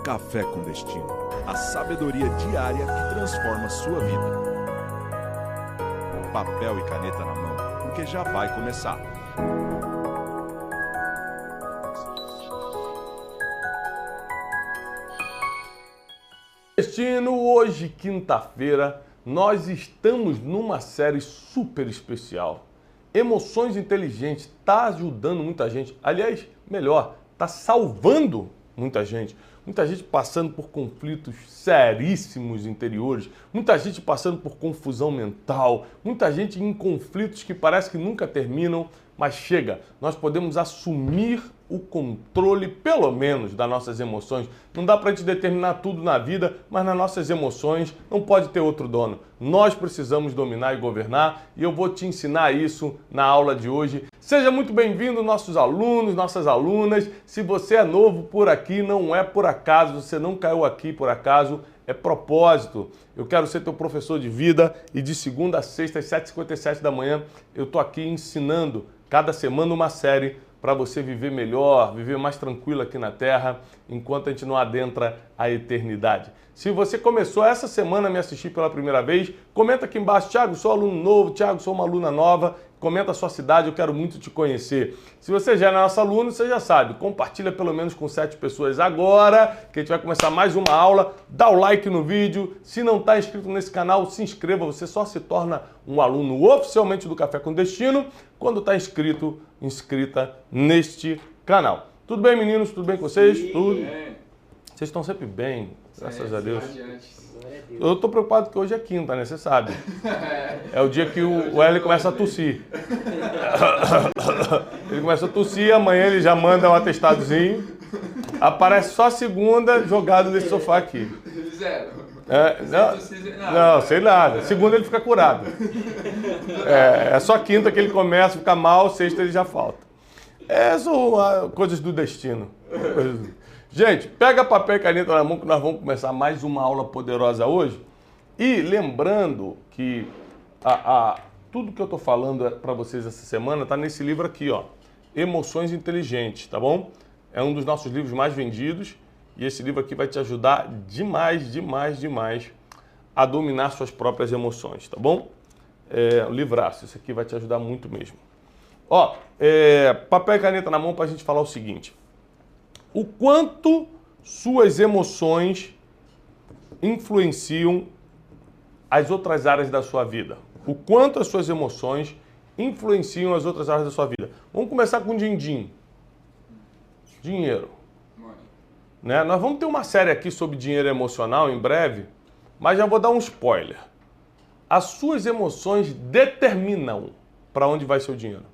Café com Destino, a sabedoria diária que transforma sua vida. Papel e caneta na mão, porque já vai começar. Destino, hoje, quinta-feira, nós estamos numa série super especial. Emoções Inteligentes está ajudando muita gente. Aliás, melhor, está salvando muita gente. Muita gente passando por conflitos seríssimos interiores, muita gente passando por confusão mental, muita gente em conflitos que parece que nunca terminam, mas chega, nós podemos assumir o controle, pelo menos, das nossas emoções. Não dá para a gente determinar tudo na vida, mas nas nossas emoções não pode ter outro dono. Nós precisamos dominar e governar, e eu vou te ensinar isso na aula de hoje. Seja muito bem-vindo, nossos alunos, nossas alunas. Se você é novo por aqui, não é por acaso, você não caiu aqui por acaso, é propósito. Eu quero ser teu professor de vida e de segunda a sexta, às 7h57 da manhã, eu estou aqui ensinando cada semana uma série para você viver melhor, viver mais tranquilo aqui na Terra, enquanto a gente não adentra a eternidade. Se você começou essa semana a me assistir pela primeira vez, comenta aqui embaixo: Thiago, sou aluno novo, Thiago, sou uma aluna nova, comenta a sua cidade, eu quero muito te conhecer. Se você já é nosso aluno, você já sabe, compartilha pelo menos com 7 pessoas agora, que a gente vai começar mais uma aula, dá o like no vídeo, se não está inscrito nesse canal, se inscreva, você só se torna um aluno oficialmente do Café com Destino quando está inscrita neste canal. Tudo bem, meninos? Tudo bem com vocês? Sim, tudo? Vocês estão sempre bem, graças a Deus. Eu estou preocupado que hoje é quinta, né? Você sabe. É o dia que o Hélio começa a tossir. Ele começa a tossir, amanhã ele já manda um atestadozinho. Aparece só segunda jogado nesse sofá aqui. Zero. Não, sei nada. Segunda ele fica curado. É só quinta que ele começa a ficar mal, sexta ele já falta. São coisas do destino. Gente, pega papel e caneta na mão que nós vamos começar mais uma aula poderosa hoje. E lembrando que tudo que eu estou falando para vocês essa semana está nesse livro aqui, ó, Emoções Inteligentes, tá bom? É um dos nossos livros mais vendidos e esse livro aqui vai te ajudar demais, demais, demais a dominar suas próprias emoções, tá bom? Um livraço, isso aqui vai te ajudar muito mesmo. Ó, papel e caneta na mão para a gente falar o seguinte: o quanto suas emoções influenciam as outras áreas da sua vida. O quanto as suas emoções influenciam as outras áreas da sua vida. Vamos começar com din-din. Dinheiro. Né? Nós vamos ter uma série aqui sobre dinheiro emocional em breve, mas já vou dar um spoiler. As suas emoções determinam para onde vai seu dinheiro.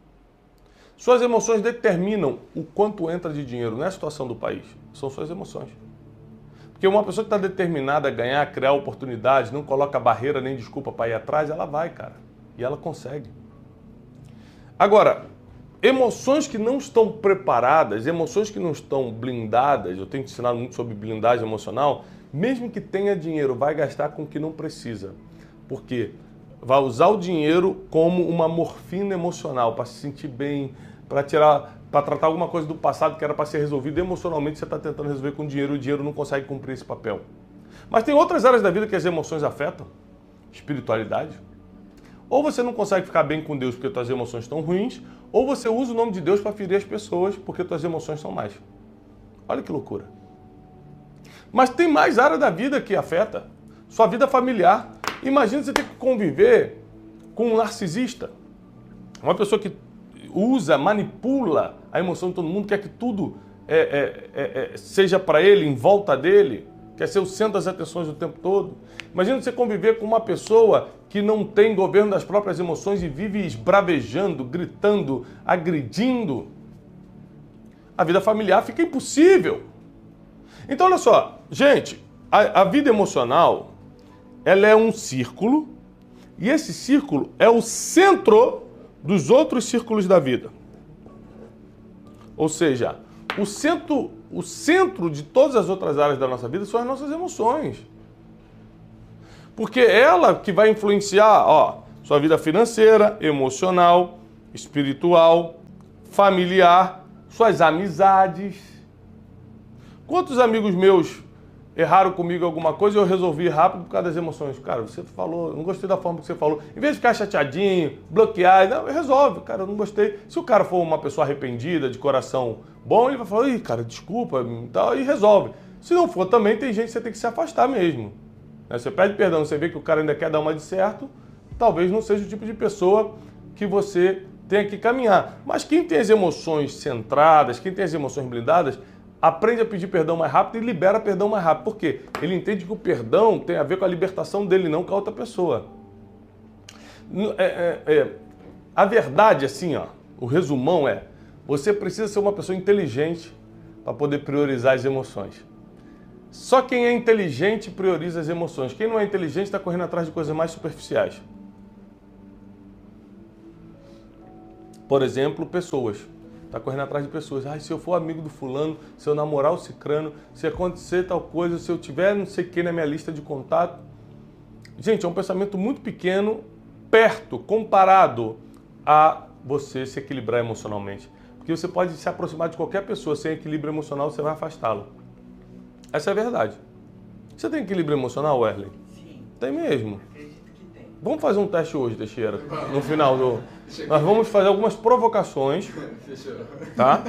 Suas emoções determinam o quanto entra de dinheiro, não é a situação do país, são suas emoções. Porque uma pessoa que está determinada a ganhar, a criar oportunidades, não coloca barreira nem desculpa para ir atrás, ela vai, cara. E ela consegue. Agora, emoções que não estão preparadas, emoções que não estão blindadas, eu tenho te ensinado muito sobre blindagem emocional, mesmo que tenha dinheiro, vai gastar com o que não precisa. Por quê? Vai usar o dinheiro como uma morfina emocional, para se sentir bem, para tratar alguma coisa do passado que era para ser resolvido emocionalmente, você está tentando resolver com dinheiro, e o dinheiro não consegue cumprir esse papel. Mas tem outras áreas da vida que as emoções afetam. Espiritualidade. Ou você não consegue ficar bem com Deus porque suas emoções estão ruins, ou você usa o nome de Deus para ferir as pessoas porque suas emoções são mais. Olha que loucura. Mas tem mais área da vida que afeta. Sua vida familiar. Imagina você ter que conviver com um narcisista. Uma pessoa que usa, manipula a emoção de todo mundo, quer que tudo seja para ele, em volta dele, quer ser o centro das atenções o tempo todo. Imagina você conviver com uma pessoa que não tem governo das próprias emoções e vive esbravejando, gritando, agredindo. A vida familiar fica impossível. Então, olha só, gente, a vida emocional, ela é um círculo, e esse círculo é o centro dos outros círculos da vida. Ou seja, o centro de todas as outras áreas da nossa vida são as nossas emoções. Porque é ela que vai influenciar, sua vida financeira, emocional, espiritual, familiar, suas amizades. Quantos amigos meus erraram comigo alguma coisa e eu resolvi rápido por causa das emoções. Cara, você falou, eu não gostei da forma que você falou. Em vez de ficar chateadinho, bloquear, não, resolve. Cara, eu não gostei. Se o cara for uma pessoa arrependida, de coração bom, ele vai falar, ih, cara, desculpa, e resolve. Se não for também, tem gente que você tem que se afastar mesmo. Você pede perdão, você vê que o cara ainda quer dar uma de certo, talvez não seja o tipo de pessoa que você tenha que caminhar. Mas quem tem as emoções centradas, quem tem as emoções blindadas, aprende a pedir perdão mais rápido e libera perdão mais rápido. Por quê? Ele entende que o perdão tem a ver com a libertação dele, não com a outra pessoa. A verdade, assim, ó, o resumão é, você precisa ser uma pessoa inteligente para poder priorizar as emoções. Só quem é inteligente prioriza as emoções. Quem não é inteligente está correndo atrás de coisas mais superficiais. Por exemplo, pessoas. Está correndo atrás de pessoas. Se eu for amigo do fulano, se eu namorar o cicrano, se acontecer tal coisa, se eu tiver não sei o que na minha lista de contato. Gente, é um pensamento muito pequeno, perto, comparado a você se equilibrar emocionalmente. Porque você pode se aproximar de qualquer pessoa sem equilíbrio emocional, você vai afastá-lo. Essa é a verdade. Você tem equilíbrio emocional, Wesley? Sim. Tem mesmo? Acredito que tem. Vamos fazer um teste hoje, Teixeira, no final do... Nós vamos fazer algumas provocações, tá?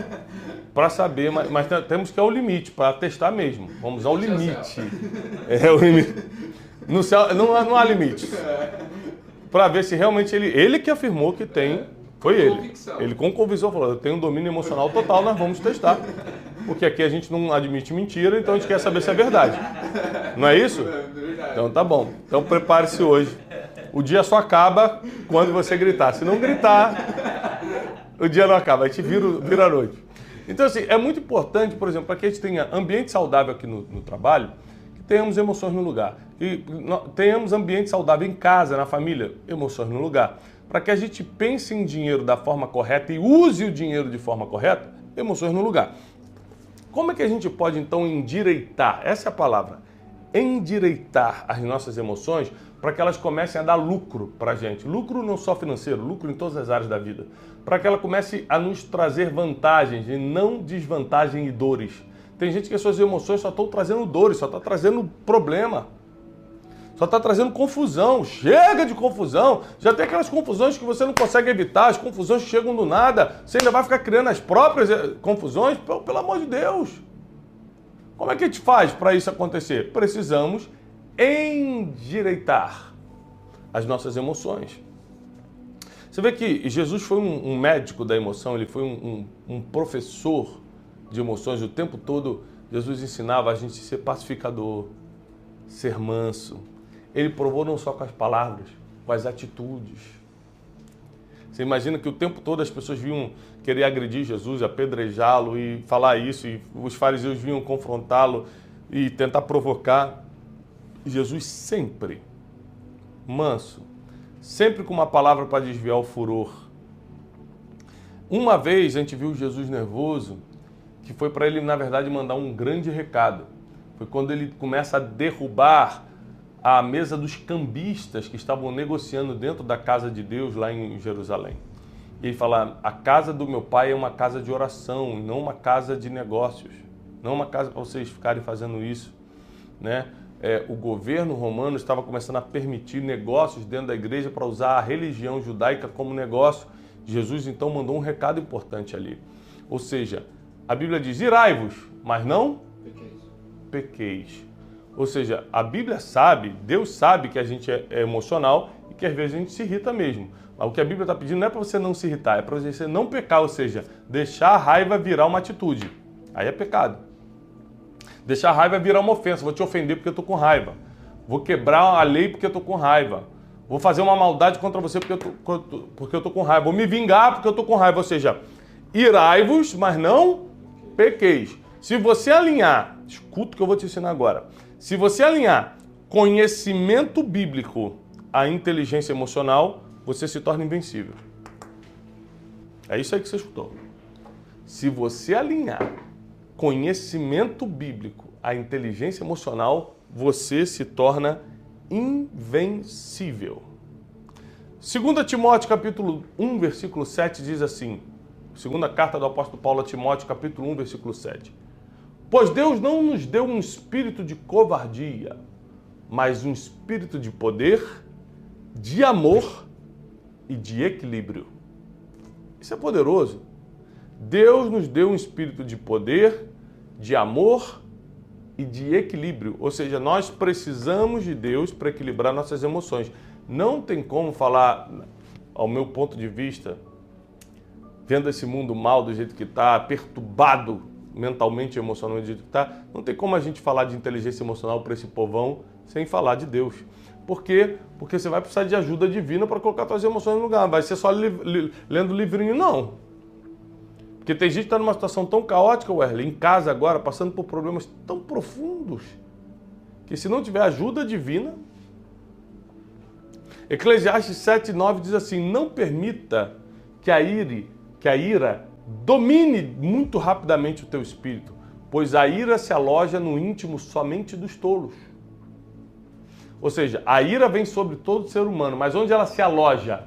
Para saber, mas temos que ir ao limite, para testar mesmo. Vamos ao limite. É o limite. No céu, não há limite. Para ver se realmente ele que afirmou que tem, foi ele. Ele com convicção falou, eu tenho um domínio emocional total, nós vamos testar. Porque aqui a gente não admite mentira, então a gente quer saber se é verdade. Não é isso? Então tá bom. Então prepare-se hoje. O dia só acaba quando você gritar. Se não gritar, o dia não acaba. A gente vira a noite. Então assim, é muito importante, por exemplo, para que a gente tenha ambiente saudável aqui no trabalho, que tenhamos emoções no lugar. Que tenhamos ambiente saudável em casa, na família, emoções no lugar. Para que a gente pense em dinheiro da forma correta e use o dinheiro de forma correta, emoções no lugar. Como é que a gente pode, então, endireitar, essa é a palavra, endireitar as nossas emoções para que elas comecem a dar lucro para a gente? Lucro não só financeiro, lucro em todas as áreas da vida. Para que ela comece a nos trazer vantagens e não desvantagem e dores. Tem gente que as suas emoções só estão trazendo dores, só está trazendo problema. Só está trazendo confusão. Chega de confusão. Já tem aquelas confusões que você não consegue evitar, as confusões que chegam do nada. Você ainda vai ficar criando as próprias confusões? Pelo amor de Deus. Como é que a gente faz para isso acontecer? Precisamos endireitar as nossas emoções. Você vê que Jesus foi um médico da emoção, ele foi um professor de emoções. O tempo todo, Jesus ensinava a gente a ser pacificador, ser manso. Ele provou não só com as palavras, com as atitudes. Você imagina que o tempo todo as pessoas vinham querer agredir Jesus, apedrejá-lo e falar isso, e os fariseus vinham confrontá-lo e tentar provocar. Jesus sempre manso, sempre com uma palavra para desviar o furor. Uma vez a gente viu Jesus nervoso, que foi para ele, na verdade, mandar um grande recado. Foi quando ele começa a derrubar a mesa dos cambistas que estavam negociando dentro da casa de Deus lá em Jerusalém. E ele fala, a casa do meu pai é uma casa de oração, não uma casa de negócios. Não uma casa para vocês ficarem fazendo isso, né? O governo romano estava começando a permitir negócios dentro da igreja para usar a religião judaica como negócio. Jesus então mandou um recado importante ali. Ou seja, a Bíblia diz, irai-vos, mas não pequeis. Ou seja, a Bíblia sabe, Deus sabe que a gente é emocional e que às vezes a gente se irrita mesmo. Mas o que a Bíblia está pedindo não é para você não se irritar, é para você não pecar, ou seja, deixar a raiva virar uma atitude. Aí é pecado. Deixar a raiva virar uma ofensa. Vou te ofender porque eu estou com raiva. Vou quebrar a lei porque eu estou com raiva. Vou fazer uma maldade contra você porque eu estou com raiva. Vou me vingar porque eu estou com raiva. Ou seja, irai-vos, mas não pequeis. Se você alinhar, escuta o que eu vou te ensinar agora. Se você alinhar conhecimento bíblico à inteligência emocional, você se torna invencível. É isso aí que você escutou. Se você alinhar conhecimento bíblico à inteligência emocional, você se torna invencível. 2 Timóteo capítulo 1, versículo 7 diz assim, segunda carta do apóstolo Paulo a Timóteo, capítulo 1, versículo 7. Pois Deus não nos deu um espírito de covardia, mas um espírito de poder, de amor e de equilíbrio. Isso é poderoso. Deus nos deu um espírito de poder, de amor e de equilíbrio. Ou seja, nós precisamos de Deus para equilibrar nossas emoções. Não tem como falar, ao meu ponto de vista, vendo esse mundo mal do jeito que está, perturbado mentalmente e emocionalmente do jeito que está, não tem como a gente falar de inteligência emocional para esse povão sem falar de Deus. Por quê? Porque você vai precisar de ajuda divina para colocar suas emoções no lugar. Não vai ser só lendo livrinho, não. Porque tem gente que está numa situação tão caótica, Wesley, em casa agora, passando por problemas tão profundos, que se não tiver ajuda divina... Eclesiastes 7:9 diz assim, não permita que a ira domine muito rapidamente o teu espírito, pois a ira se aloja no íntimo somente dos tolos. Ou seja, a ira vem sobre todo ser humano, mas onde ela se aloja?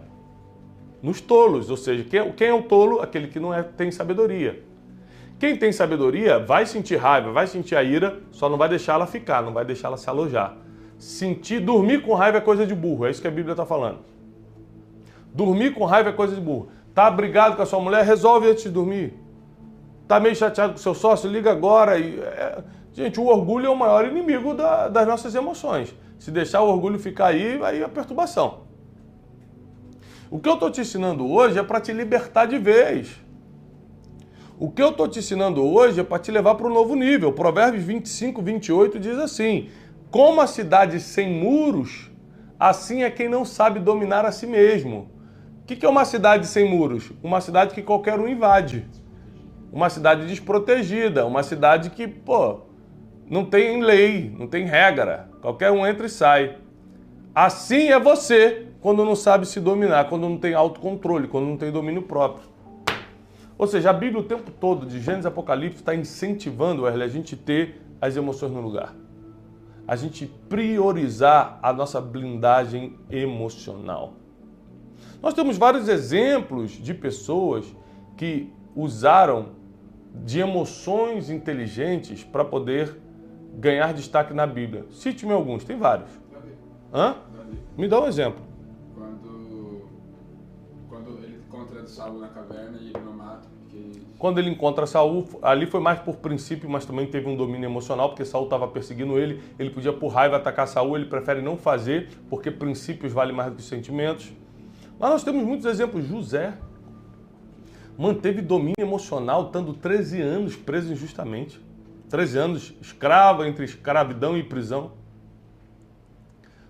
Nos tolos. Ou seja, quem é o tolo? Aquele que não tem sabedoria. Quem tem sabedoria vai sentir raiva, vai sentir a ira, só não vai deixar ela ficar, não vai deixar ela se alojar. Dormir com raiva é coisa de burro, é isso que a Bíblia está falando. Dormir com raiva é coisa de burro. Tá brigado com a sua mulher, resolve antes de dormir. Tá meio chateado com o seu sócio, liga agora. Gente, o orgulho é o maior inimigo das nossas emoções. Se deixar o orgulho ficar aí a perturbação. O que eu estou te ensinando hoje é para te libertar de vez. O que eu estou te ensinando hoje é para te levar para um novo nível. Provérbios 25:28 diz assim, como a cidade sem muros, assim é quem não sabe dominar a si mesmo. O que é uma cidade sem muros? Uma cidade que qualquer um invade. Uma cidade desprotegida, uma cidade que, não tem lei, não tem regra. Qualquer um entra e sai. Assim é você quando não sabe se dominar, quando não tem autocontrole, quando não tem domínio próprio. Ou seja, a Bíblia o tempo todo, de Gênesis a Apocalipse, está incentivando a gente ter as emoções no lugar. A gente priorizar a nossa blindagem emocional. Nós temos vários exemplos de pessoas que usaram de emoções inteligentes para poder ganhar destaque na Bíblia. Cite-me alguns, tem vários. Hã? Me dá um exemplo. Quando ele encontra Saul na caverna e ele não mata. Quando ele encontra Saul, ali foi mais por princípio, mas também teve um domínio emocional, porque Saul estava perseguindo ele, ele podia por raiva atacar Saul, ele prefere não fazer, porque princípios valem mais do que sentimentos. Mas nós temos muitos exemplos. José manteve domínio emocional, estando 13 anos preso injustamente. 13 anos escravo, entre escravidão e prisão.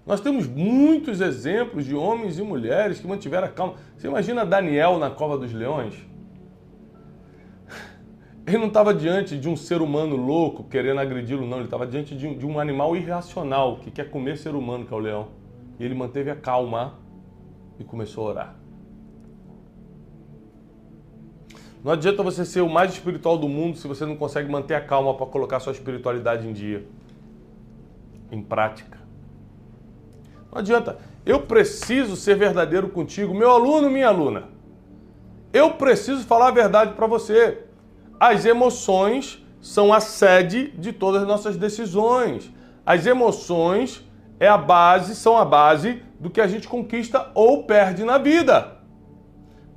Nós temos muitos exemplos de homens e mulheres que mantiveram a calma. Você imagina Daniel na cova dos leões? Ele não estava diante de um ser humano louco querendo agredi-lo, não. Ele estava diante de um animal irracional que quer comer ser humano, que é o leão. E ele manteve a calma e começou a orar. Não adianta você ser o mais espiritual do mundo se você não consegue manter a calma para colocar sua espiritualidade em dia, em prática. Não adianta. Eu preciso ser verdadeiro contigo, meu aluno, minha aluna. Eu preciso falar a verdade para você. As emoções são a sede de todas as nossas decisões. As emoções são a base do que a gente conquista ou perde na vida.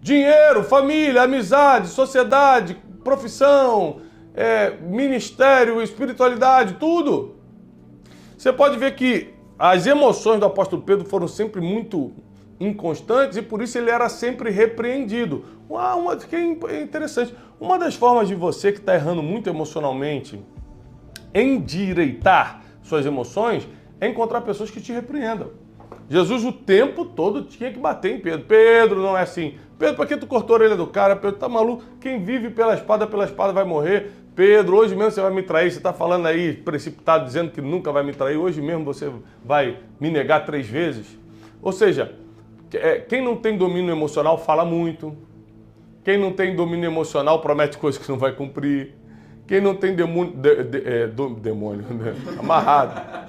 Dinheiro, família, amizade, sociedade, profissão, ministério, espiritualidade, tudo. Você pode ver que as emoções do apóstolo Pedro foram sempre muito inconstantes e por isso ele era sempre repreendido. Que é interessante. Uma das formas de você que está errando muito emocionalmente endireitar suas emoções é encontrar pessoas que te repreendam. Jesus o tempo todo tinha que bater em Pedro. Pedro, não é assim. Pedro, para que tu cortou a orelha do cara? Pedro, tá maluco? Quem vive pela espada vai morrer. Pedro, hoje mesmo você vai me trair. Você está falando aí precipitado, dizendo que nunca vai me trair. Hoje mesmo você vai me negar 3 vezes. Ou seja, quem não tem domínio emocional fala muito. Quem não tem domínio emocional promete coisas que não vai cumprir. Quem não tem demônio, né? Amarrado.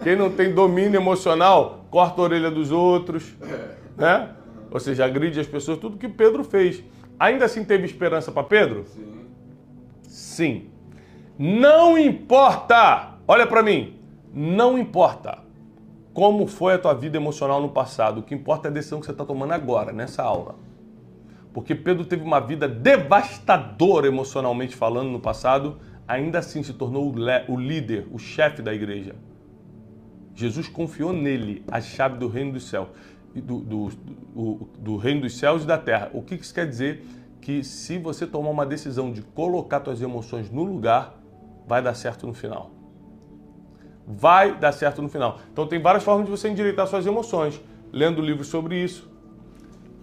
Quem não tem domínio emocional corta a orelha dos outros, né? Ou seja, agride as pessoas, tudo que Pedro fez. Ainda assim teve esperança para Pedro? Sim. Sim. Não importa, olha para mim, não importa como foi a tua vida emocional no passado, o que importa é a decisão que você está tomando agora, nessa aula. Porque Pedro teve uma vida devastadora emocionalmente falando no passado, ainda assim se tornou o líder, o chefe da igreja. Jesus confiou nele a chave do reino dos céus, do reino dos céus e da terra. O que isso quer dizer? Que se você tomar uma decisão de colocar suas emoções no lugar, vai dar certo no final. Vai dar certo no final. Então tem várias formas de você endireitar suas emoções. Lendo livros sobre isso,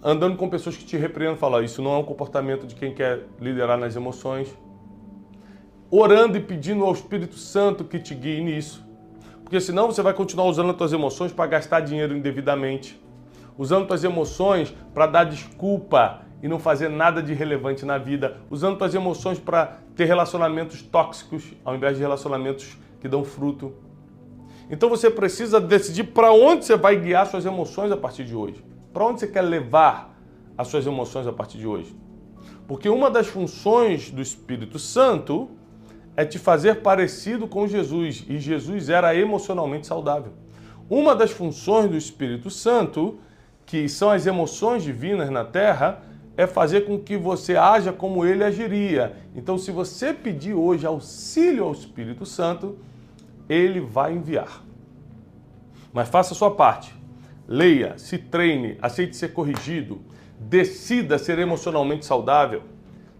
andando com pessoas que te repreendem, falam, isso não é um comportamento de quem quer liderar nas emoções. Orando e pedindo ao Espírito Santo que te guie nisso. Porque senão você vai continuar usando as suas emoções para gastar dinheiro indevidamente. Usando suas emoções para dar desculpa e não fazer nada de relevante na vida. Usando suas emoções para ter relacionamentos tóxicos ao invés de relacionamentos que dão fruto. Então você precisa decidir para onde você vai guiar suas emoções a partir de hoje. Para onde você quer levar as suas emoções a partir de hoje. Porque uma das funções do Espírito Santo é te fazer parecido com Jesus. E Jesus era emocionalmente saudável. Uma das funções do Espírito Santo, que são as emoções divinas na Terra, é fazer com que você haja como ele agiria. Então, se você pedir hoje auxílio ao Espírito Santo, ele vai enviar. Mas faça a sua parte. Leia, se treine, aceite ser corrigido, decida ser emocionalmente saudável,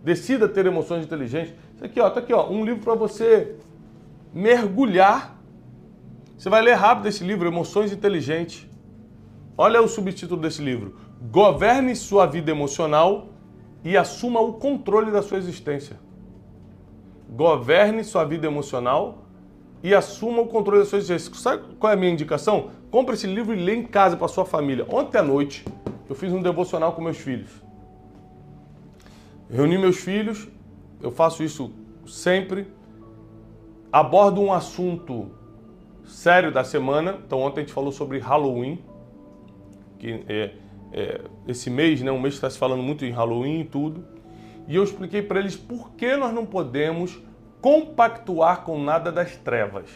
decida ter emoções inteligentes. Isso aqui, ó, tá aqui, ó, um livro para você mergulhar. Você vai ler rápido esse livro, Emoções Inteligentes. Olha o subtítulo desse livro. Governe sua vida emocional e assuma o controle da sua existência. Governe sua vida emocional e assuma o controle da sua existência. Sabe qual é a minha indicação? Compre esse livro e lê em casa para sua família. Ontem à noite, eu fiz um devocional com meus filhos. Reuni meus filhos, eu faço isso sempre. Abordo um assunto sério da semana. Então ontem a gente falou sobre Halloween, que esse mês, né, um mês que está se falando muito em Halloween e tudo. E eu expliquei para eles por que nós não podemos compactuar com nada das trevas.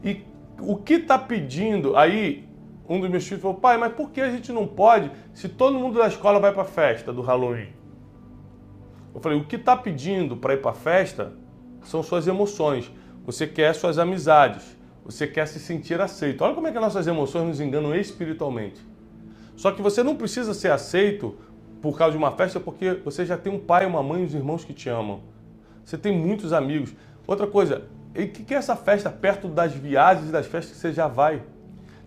E o que está pedindo? Aí um dos meus filhos falou, pai, mas por que a gente não pode se todo mundo da escola vai para a festa do Halloween? Eu falei, o que está pedindo para ir para a festa são suas emoções. Você quer suas amizades. Você quer se sentir aceito. Olha como é que as nossas emoções nos enganam espiritualmente. Só que você não precisa ser aceito por causa de uma festa porque você já tem um pai, uma mãe e os irmãos que te amam. Você tem muitos amigos. Outra coisa, o que é essa festa perto das viagens e das festas que você já vai?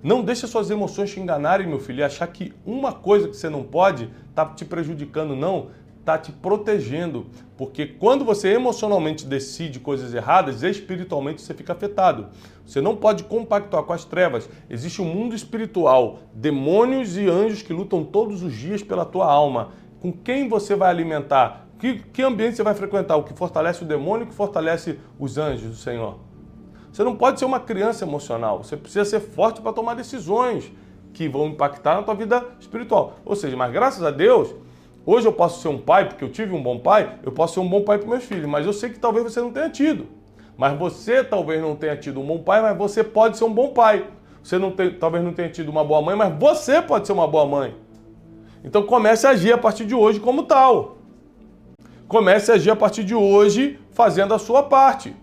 Não deixe suas emoções te enganarem, meu filho, e achar que uma coisa que você não pode está te prejudicando, não. Está te protegendo, porque quando você emocionalmente decide coisas erradas, espiritualmente você fica afetado. Você não pode compactuar com as trevas. Existe um mundo espiritual, demônios e anjos que lutam todos os dias pela tua alma. Com quem você vai alimentar? Que ambiente você vai frequentar? O que fortalece o demônio, o que fortalece os anjos do Senhor? Você não pode ser uma criança emocional. Você precisa ser forte para tomar decisões que vão impactar na tua vida espiritual. Ou seja, mas graças a Deus, hoje eu posso ser um pai, porque eu tive um bom pai, eu posso ser um bom pai para meus filhos, mas eu sei que talvez você não tenha tido. Mas você talvez não tenha tido um bom pai, mas você pode ser um bom pai. Você talvez não tenha tido uma boa mãe, mas você pode ser uma boa mãe. Então comece a agir a partir de hoje como tal. Comece a agir a partir de hoje fazendo a sua parte.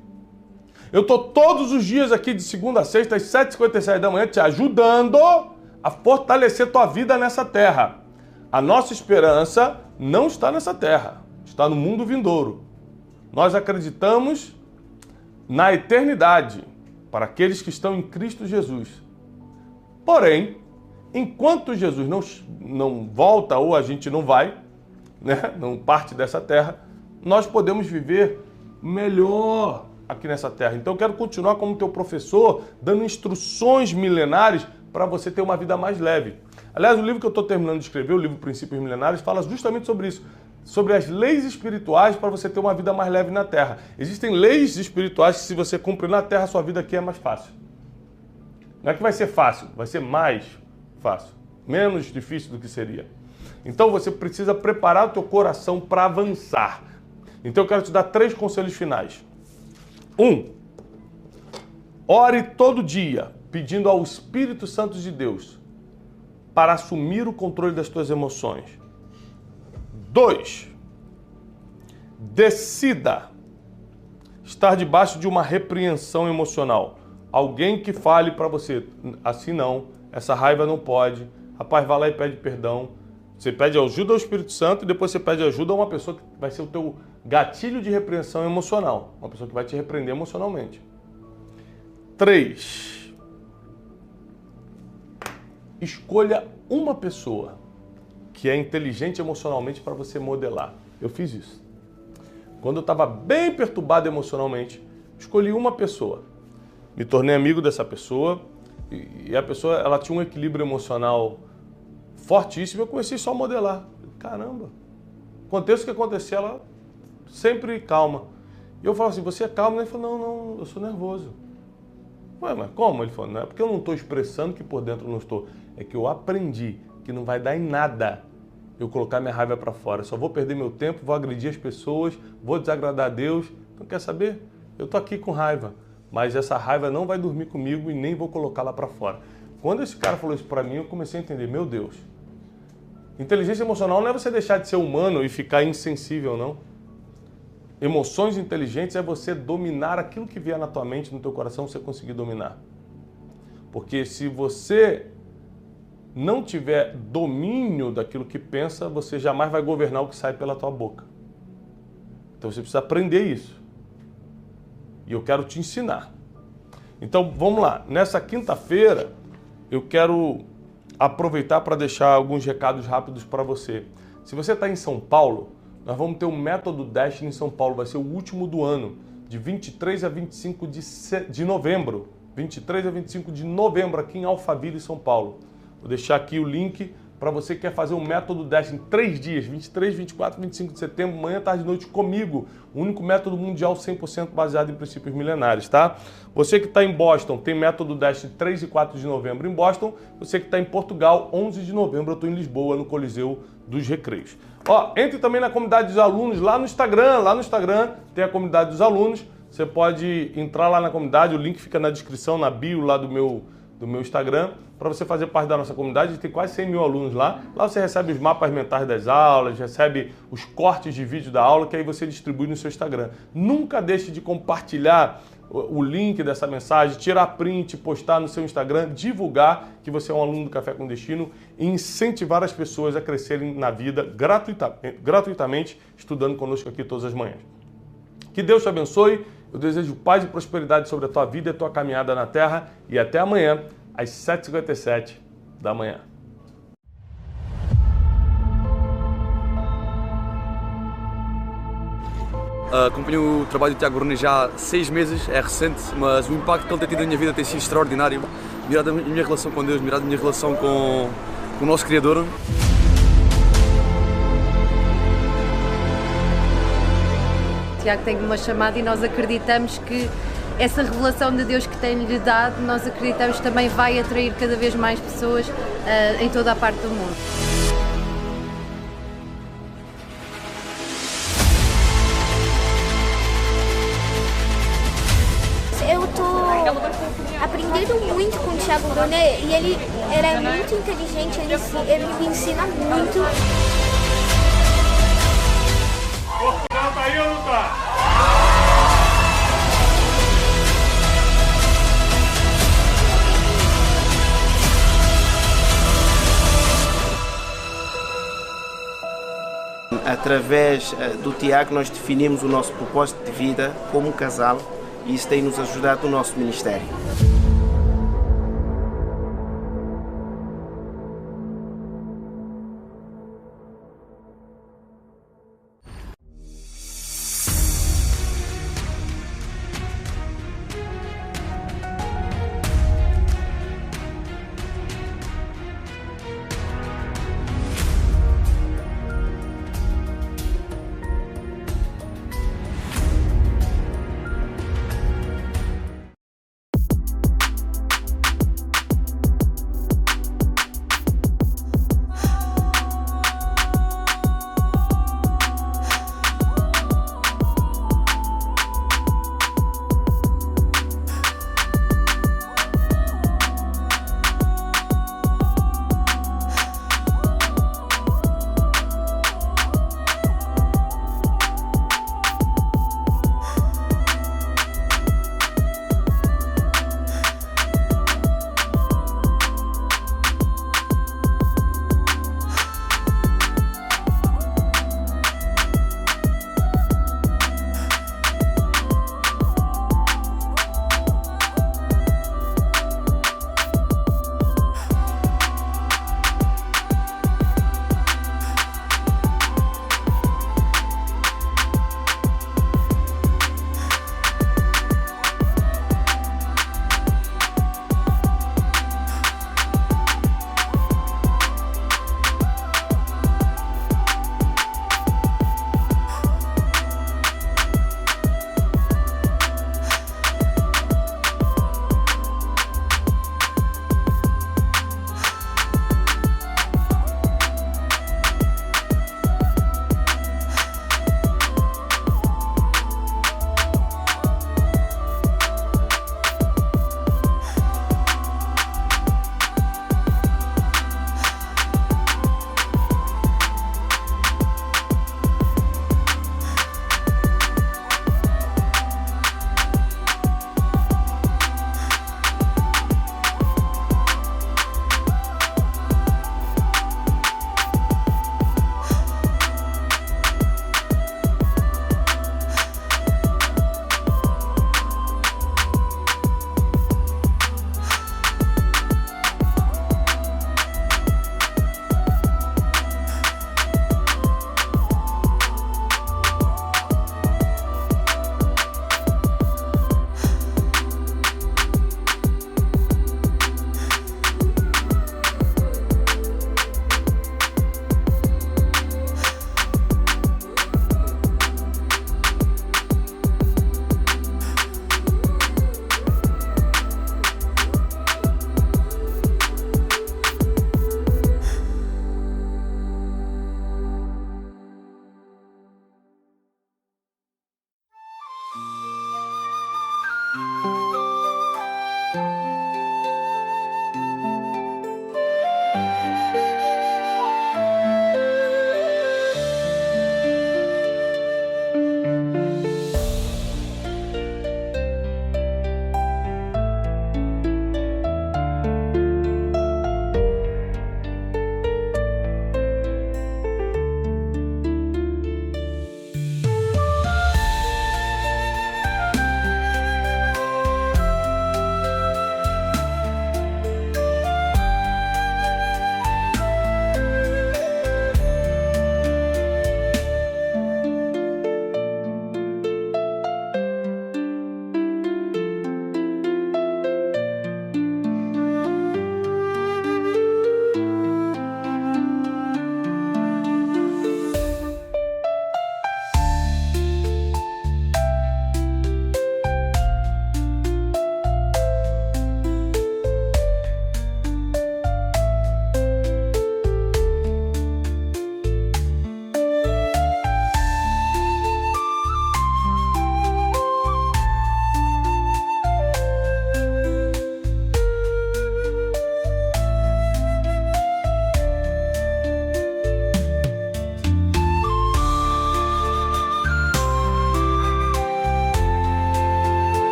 Eu estou todos os dias aqui de segunda a sexta, às 7h57 da manhã, te ajudando a fortalecer tua vida nessa terra. A nossa esperança não está nessa terra, está no mundo vindouro. Nós acreditamos na eternidade para aqueles que estão em Cristo Jesus. Porém, enquanto Jesus não volta ou a gente não vai, né, não parte dessa terra, nós podemos viver melhor aqui nessa terra. Então eu quero continuar como teu professor, dando instruções milenares para você ter uma vida mais leve. Aliás, o livro que eu estou terminando de escrever, o livro Princípios Milenares, fala justamente sobre isso, sobre as leis espirituais para você ter uma vida mais leve na Terra. Existem leis espirituais que se você cumprir na Terra, a sua vida aqui é mais fácil. Não é que vai ser fácil, vai ser mais fácil, menos difícil do que seria. Então você precisa preparar o teu coração para avançar. Então eu quero te dar 3 conselhos finais. 1. Ore todo dia, pedindo ao Espírito Santo de Deus para assumir o controle das tuas emoções. 2. Decida estar debaixo de uma repreensão emocional. Alguém que fale para você, assim não, essa raiva não pode. Rapaz, vai lá e pede perdão. Você pede ajuda ao Espírito Santo e depois você pede ajuda a uma pessoa que vai ser o teu gatilho de repreensão emocional. Uma pessoa que vai te repreender emocionalmente. 3. Escolha uma pessoa que é inteligente emocionalmente para você modelar. Eu fiz isso. Quando eu estava bem perturbado emocionalmente, escolhi uma pessoa. Me tornei amigo dessa pessoa e a pessoa ela tinha um equilíbrio emocional fortíssimo. Eu comecei só a modelar. Caramba! Aconteça o que acontecer, ela sempre calma. E eu falo assim, você é calmo? Ele falou, não, eu sou nervoso. Ué, mas como? Ele falou, não é porque eu não estou expressando que por dentro eu não estou. É que eu aprendi que não vai dar em nada eu colocar minha raiva para fora. Eu só vou perder meu tempo, vou agredir as pessoas, vou desagradar a Deus. Então quer saber? Eu estou aqui com raiva, mas essa raiva não vai dormir comigo e nem vou colocá-la para fora. Quando esse cara falou isso para mim, eu comecei a entender, meu Deus, inteligência emocional não é você deixar de ser humano e ficar insensível, não. Emoções inteligentes é você dominar aquilo que vier na tua mente, no teu coração, você conseguir dominar. Porque se você não tiver domínio daquilo que pensa, você jamais vai governar o que sai pela tua boca. Então você precisa aprender isso. E eu quero te ensinar. Então vamos lá. Nessa quinta-feira, eu quero aproveitar para deixar alguns recados rápidos para você. Se você está em São Paulo, nós vamos ter o Método Destiny em São Paulo. Vai ser o último do ano, de 23 a 25 de novembro. 23 a 25 de novembro, aqui em Alphaville, São Paulo. Vou deixar aqui o link para você que quer fazer o Método Destiny em 3 dias, 23, 24, 25 de setembro, manhã, tarde e noite comigo. O único método mundial 100% baseado em princípios milenares, tá? Você que está em Boston, tem Método Destiny 3 e 4 de novembro em Boston. Você que está em Portugal, 11 de novembro, eu estou em Lisboa, no Coliseu dos Recreios. Ó, entre também na comunidade dos alunos lá no Instagram. Lá no Instagram tem a comunidade dos alunos. Você pode entrar lá na comunidade, o link fica na descrição, na bio lá do meu Instagram, para você fazer parte da nossa comunidade. Tem quase 100 mil alunos lá. Lá você recebe os mapas mentais das aulas, recebe os cortes de vídeo da aula, que aí você distribui no seu Instagram. Nunca deixe de compartilhar o link dessa mensagem, tirar print, postar no seu Instagram, divulgar que você é um aluno do Café com Destino e incentivar as pessoas a crescerem na vida gratuitamente, estudando conosco aqui todas as manhãs. Que Deus te abençoe. Eu desejo paz e prosperidade sobre a tua vida e a tua caminhada na Terra. E até amanhã, às 7h57 da manhã. Acompanho o trabalho do Tiago Bruni já há 6 meses, é recente, mas o impacto que ele tem tido na minha vida tem sido extraordinário. Mirado a minha relação com Deus, mirado a minha relação com o nosso Criador. Tiago tem uma chamada e nós acreditamos que essa revelação de Deus que tem-lhe dado, nós acreditamos também vai atrair cada vez mais pessoas em toda a parte do mundo. Eu estou aprendendo muito com o Tiago Brunet e ele é muito inteligente, ele me ensina muito. Portugal tá aí ou não tá? Através do Tiago nós definimos o nosso propósito de vida como um casal e isso tem nos ajudado no nosso ministério.